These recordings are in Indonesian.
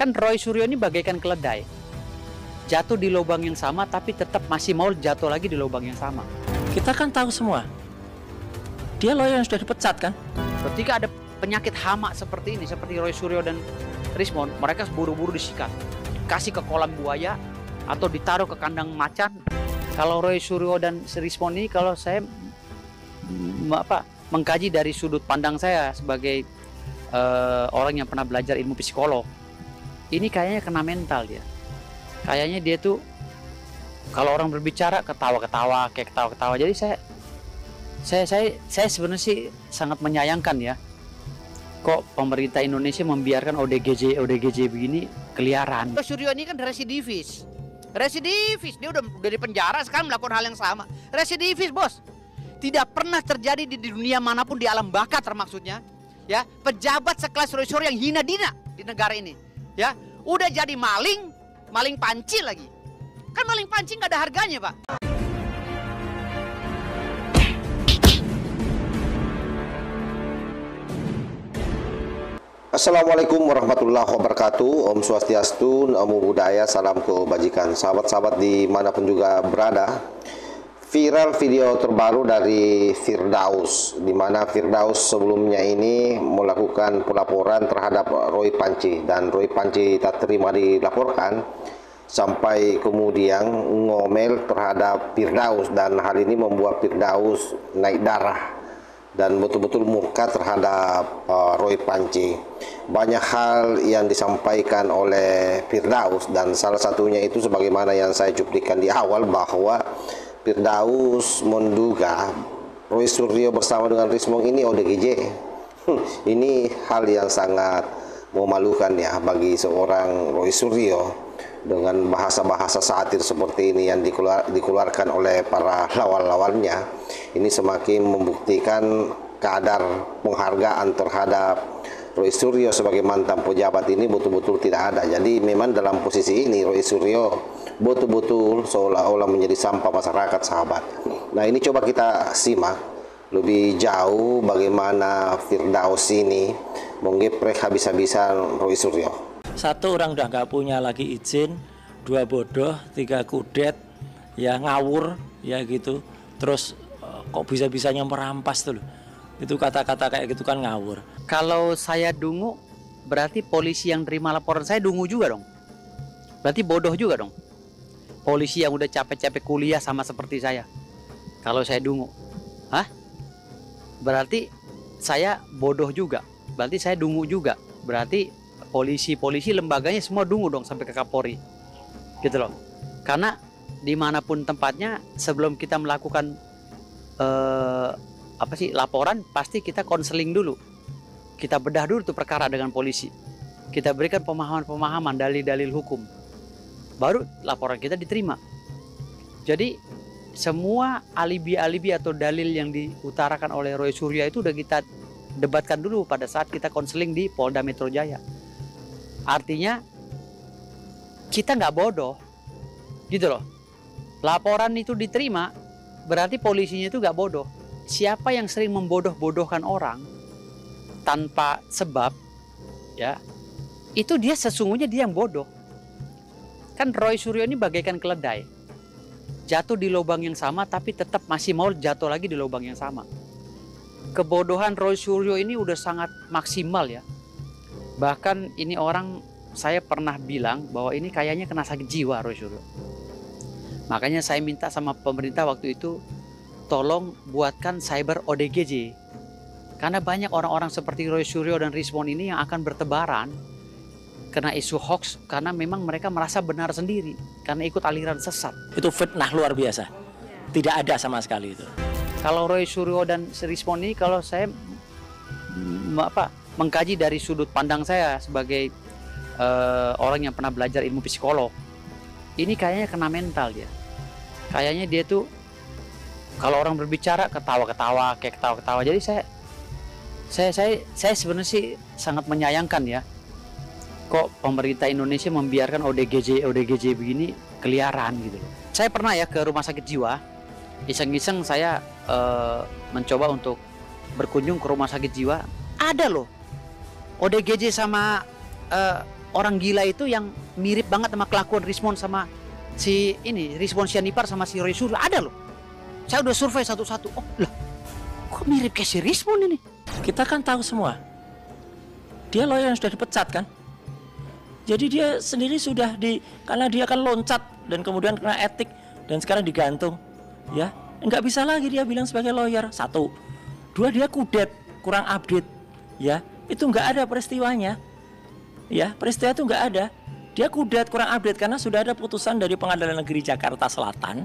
Kan Roy Suryo ini bagaikan keledai. Jatuh di lubang yang sama tapi tetap masih mau jatuh lagi di lubang yang sama. Kita kan tahu semua, dia lawyer yang sudah dipecat kan? Ketika ada penyakit hama seperti ini, seperti Roy Suryo dan Rismond, mereka buru-buru disikat. Kasih ke kolam buaya atau ditaruh ke kandang macan. Kalau Roy Suryo dan Rismond ini, kalau saya mengkaji dari sudut pandang saya sebagai orang yang pernah belajar ilmu psikolog, ini kayaknya kena mental dia. Kayaknya dia tuh kalau orang berbicara ketawa-ketawa, kayak ketawa-ketawa. Jadi saya sebenarnya sih sangat menyayangkan ya. Kok pemerintah Indonesia membiarkan ODGJ begini keliaran. Suryo ini kan residivis. Dia udah di penjara sekarang melakukan hal yang sama. Residivis, bos. Tidak pernah terjadi di dunia manapun, di alam baka termaksudnya. Ya, pejabat sekelas Roy Suryo yang hina dina di negara ini. Ya, udah jadi maling panci lagi. Kan maling panci nggak ada harganya, Pak. Assalamualaikum warahmatullahi wabarakatuh. Om Swastiastu, Namo Buddhaya, salam kebajikan. Sahabat-sahabat dimanapun juga berada, viral video terbaru dari Firdaus, di mana Firdaus sebelumnya ini melakukan pelaporan terhadap Roy Panci, dan Roy Panci tak terima dilaporkan sampai kemudian ngomel terhadap Firdaus, dan hal ini membuat Firdaus naik darah dan betul-betul murka terhadap Roy Panci. Banyak hal yang disampaikan oleh Firdaus, dan salah satunya itu sebagaimana yang saya cuplikan di awal, bahwa Firdaus menduga Roy Suryo bersama dengan Rismond ini ODGJ. Ini hal yang sangat memalukan ya bagi seorang Roy Suryo, dengan bahasa-bahasa satir seperti ini yang dikeluarkan oleh para lawan-lawannya. Ini semakin membuktikan kadar penghargaan terhadap Roy Suryo sebagai mantan pejabat ini betul-betul tidak ada. Jadi memang dalam posisi ini Roy Suryo betul-betul seolah-olah menjadi sampah masyarakat, sahabat. Nah, ini coba kita simak lebih jauh bagaimana Firdaus ini menggeprek habis-habisan Roy Suryo. Satu, orang udah nggak punya lagi izin. Dua, bodoh. Tiga, kudet. Ya, ngawur. Ya gitu. Terus kok bisa-bisanya merampas tuh loh. Itu kata-kata kayak gitu kan ngawur. Kalau saya dungu, berarti polisi yang terima laporan saya dungu juga dong. Berarti bodoh juga dong. Polisi yang udah capek-capek kuliah sama seperti saya. Kalau saya dungu, berarti saya bodoh juga. Berarti saya dungu juga. Berarti polisi lembaganya semua dungu dong sampai ke Kapolri. Gitu loh. Karena dimanapun tempatnya, sebelum kita melakukan laporan, pasti kita konseling dulu. Kita bedah dulu tuh perkara dengan polisi. Kita berikan pemahaman-pemahaman, dalil-dalil hukum. Baru laporan kita diterima. Jadi semua alibi-alibi atau dalil yang diutarakan oleh Roy Suryo itu udah kita debatkan dulu pada saat kita konseling di Polda Metro Jaya. Artinya kita nggak bodoh, gitu loh. Laporan itu diterima, berarti polisinya itu nggak bodoh. Siapa yang sering membodoh-bodohkan orang tanpa sebab, ya, itu dia sesungguhnya dia yang bodoh. Kan Roy Suryo ini bagaikan keledai, jatuh di lubang yang sama tapi tetap masih mau jatuh lagi di lubang yang sama. Kebodohan Roy Suryo ini udah sangat maksimal ya. Bahkan ini orang, saya pernah bilang bahwa ini kayaknya kena sakit jiwa Roy Suryo. Makanya saya minta sama pemerintah waktu itu, tolong buatkan cyber ODGJ. Karena banyak orang-orang seperti Roy Suryo dan Rismond ini yang akan bertebaran kena isu hoax, karena memang mereka merasa benar sendiri karena ikut aliran sesat. Itu fitnah luar biasa. Tidak ada sama sekali itu. Kalau Roy Suryo dan Rismond ini, kalau saya mengkaji dari sudut pandang saya sebagai orang yang pernah belajar ilmu psikolog, ini kayaknya kena mental dia. Kayaknya dia tuh kalau orang berbicara ketawa-ketawa, kayak ketawa-ketawa. Jadi saya sebenarnya sih sangat menyayangkan ya. Kok pemerintah Indonesia membiarkan ODGJ begini keliaran gitu. Saya pernah ya ke rumah sakit jiwa, iseng-iseng saya mencoba untuk berkunjung ke rumah sakit jiwa. Ada loh ODGJ sama orang gila itu yang mirip banget sama kelakuan Rismon sama si ini, Rismon Sianipar sama si Roy Suryo, ada loh. Saya udah survei satu-satu. Oh lah, kok mirip kayak si Rismon ini? Kita kan tahu semua, dia lawyer yang sudah dipecat kan. Jadi dia sendiri sudah karena dia kan loncat dan kemudian kena etik dan sekarang digantung, ya nggak bisa lagi dia bilang sebagai lawyer. Satu, dua, dia kudet, kurang update, ya itu nggak ada peristiwanya, ya peristiwa itu nggak ada. Dia kudet, kurang update karena sudah ada putusan dari Pengadilan Negeri Jakarta Selatan,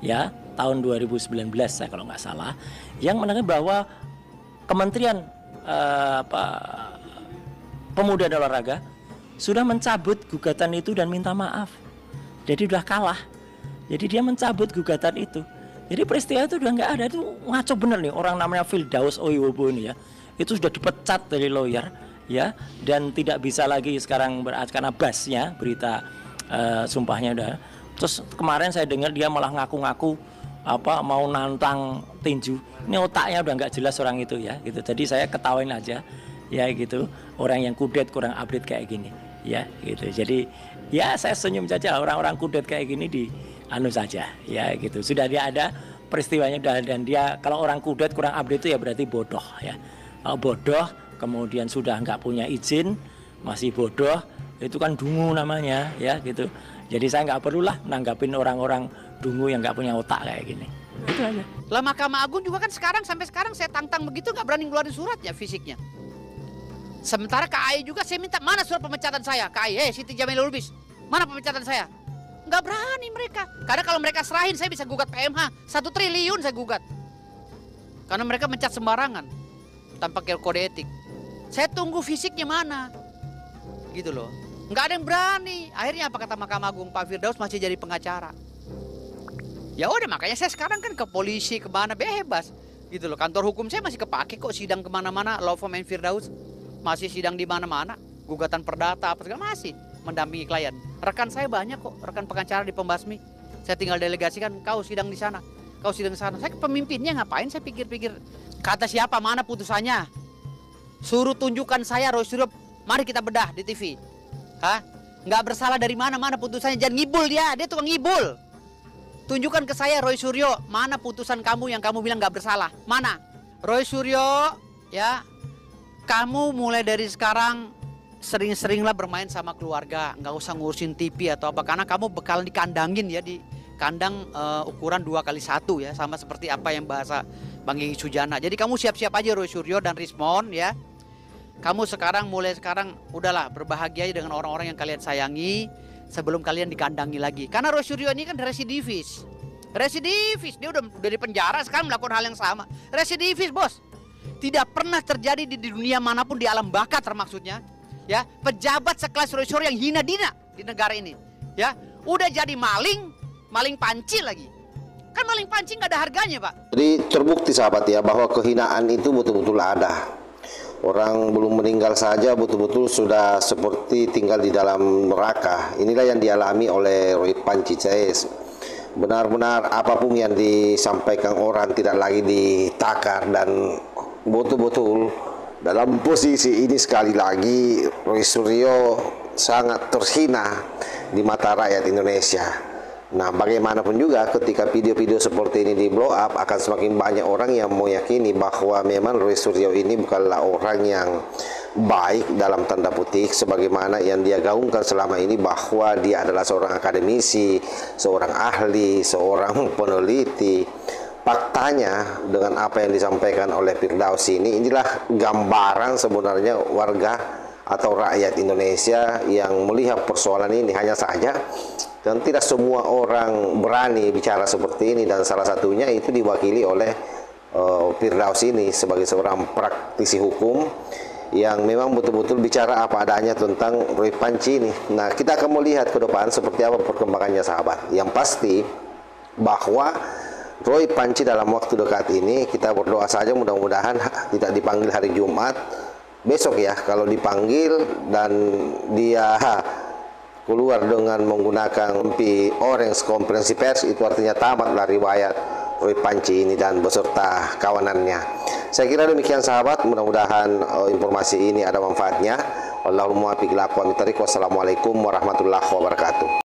ya tahun 2019 saya kalau nggak salah, yang menekankan bahwa Kementerian Pemuda dan Olahraga sudah mencabut gugatan itu dan minta maaf. Jadi udah kalah. Jadi dia mencabut gugatan itu. Jadi peristiwa itu udah nggak ada. Itu ngaco bener nih orang namanya Firdaus Oiwobo ini ya. Itu sudah dipecat dari lawyer ya, dan tidak bisa lagi sekarang karena basnya berita sumpahnya udah. Terus kemarin saya dengar dia malah ngaku-ngaku mau nantang tinju. Ini otaknya udah nggak jelas orang itu ya gitu. Jadi saya ketawain aja ya gitu, orang yang kudet kurang update kayak gini ya gitu. Jadi ya saya senyum saja, orang-orang kudet kayak gini di anu saja ya gitu. Sudah dia ada peristiwanya dan dia kalau orang kudet kurang update itu ya berarti bodoh ya. Kalau bodoh kemudian sudah nggak punya izin masih bodoh, itu kan dungu namanya ya gitu. Jadi saya nggak perlulah nanggapin orang-orang dungu yang nggak punya otak kayak gini. Itu aja. Lah Mahkamah Agung juga kan sampai sekarang saya tantang begitu nggak berani ngeluarin suratnya fisiknya. Sementara KAI juga saya minta, mana surat pemecatan saya? KAI, Siti Jamilul Lubis, mana pemecatan saya? Nggak berani mereka. Karena kalau mereka serahin saya bisa gugat PMH, 1 triliun saya gugat. Karena mereka mencat sembarangan, tanpa kode etik. Saya tunggu fisiknya mana, gitu loh. Nggak ada yang berani. Akhirnya apa kata Mahkamah Agung? Pak Firdaus masih jadi pengacara. Ya udah, makanya saya sekarang kan ke polisi, kemana bebas, gitu loh. Kantor hukum saya masih kepake kok, sidang kemana-mana, law firm Firdaus. Masih sidang di mana-mana, gugatan perdata apa segala masih mendampingi klien. Rekan saya banyak kok, rekan pengacara di Pembasmi. Saya tinggal delegasikan, kau sidang di sana, kau sidang di sana. Saya pemimpinnya, ngapain saya pikir-pikir. Kata siapa, mana putusannya? Suruh tunjukkan saya Roy Suryo, mari kita bedah di TV. Hah? Nggak bersalah dari mana putusannya, jangan ngibul dia tukang ngibul. Tunjukkan ke saya Roy Suryo, mana putusan kamu yang kamu bilang nggak bersalah, mana? Roy Suryo, ya. Kamu mulai dari sekarang sering-seringlah bermain sama keluarga, nggak usah ngurusin TV atau apa, karena kamu bakal dikandangin ya, di kandang ukuran 2x1 ya, sama seperti apa yang bahasa Bang Egy Sujana. Jadi kamu siap-siap aja Roy Suryo dan Rismon ya. Kamu mulai sekarang udahlah berbahagia dengan orang-orang yang kalian sayangi sebelum kalian dikandangi lagi. Karena Roy Suryo ini kan residivis. Dia udah di penjara sekarang melakukan hal yang sama. Residivis, bos. Tidak pernah terjadi di dunia manapun, di alam baka termaksudnya ya, pejabat sekelas Roy Suryo yang hina-dina di negara ini ya, udah jadi maling panci lagi. Kan maling panci nggak ada harganya, Pak. Jadi terbukti sahabat ya bahwa kehinaan itu betul-betul ada. Orang belum meninggal saja betul-betul sudah seperti tinggal di dalam neraka. Inilah yang dialami oleh Roy Panci CS. Benar-benar apapun yang disampaikan orang tidak lagi ditakar, dan betul-betul dalam posisi ini sekali lagi Roy Suryo sangat terhina di mata rakyat Indonesia. Nah, bagaimanapun juga ketika video-video seperti ini di blow up, akan semakin banyak orang yang meyakini bahwa memang Roy Suryo ini bukanlah orang yang baik dalam tanda petik sebagaimana yang dia gaungkan selama ini, bahwa dia adalah seorang akademisi, seorang ahli, seorang peneliti. Faktanya dengan apa yang disampaikan oleh Firdaus inilah gambaran sebenarnya warga atau rakyat Indonesia yang melihat persoalan ini. Hanya saja dan tidak semua orang berani bicara seperti ini, dan salah satunya itu diwakili oleh Firdaus ini sebagai seorang praktisi hukum yang memang betul-betul bicara apa adanya tentang Roy Panci ini. Nah, kita akan melihat ke depan seperti apa perkembangannya sahabat. Yang pasti bahwa Roy Panci dalam waktu dekat ini kita berdoa saja mudah-mudahan tidak dipanggil hari Jumat besok ya. Kalau dipanggil dan dia keluar dengan menggunakan orange konferensi pers, itu artinya tamatlah riwayat Roy Panci ini dan beserta kawanannya. Saya kira demikian sahabat, mudah-mudahan informasi ini ada manfaatnya. Wallahul muwaffiq ila aqwamit thoriq. Wassalamualaikum warahmatullahi wabarakatuh.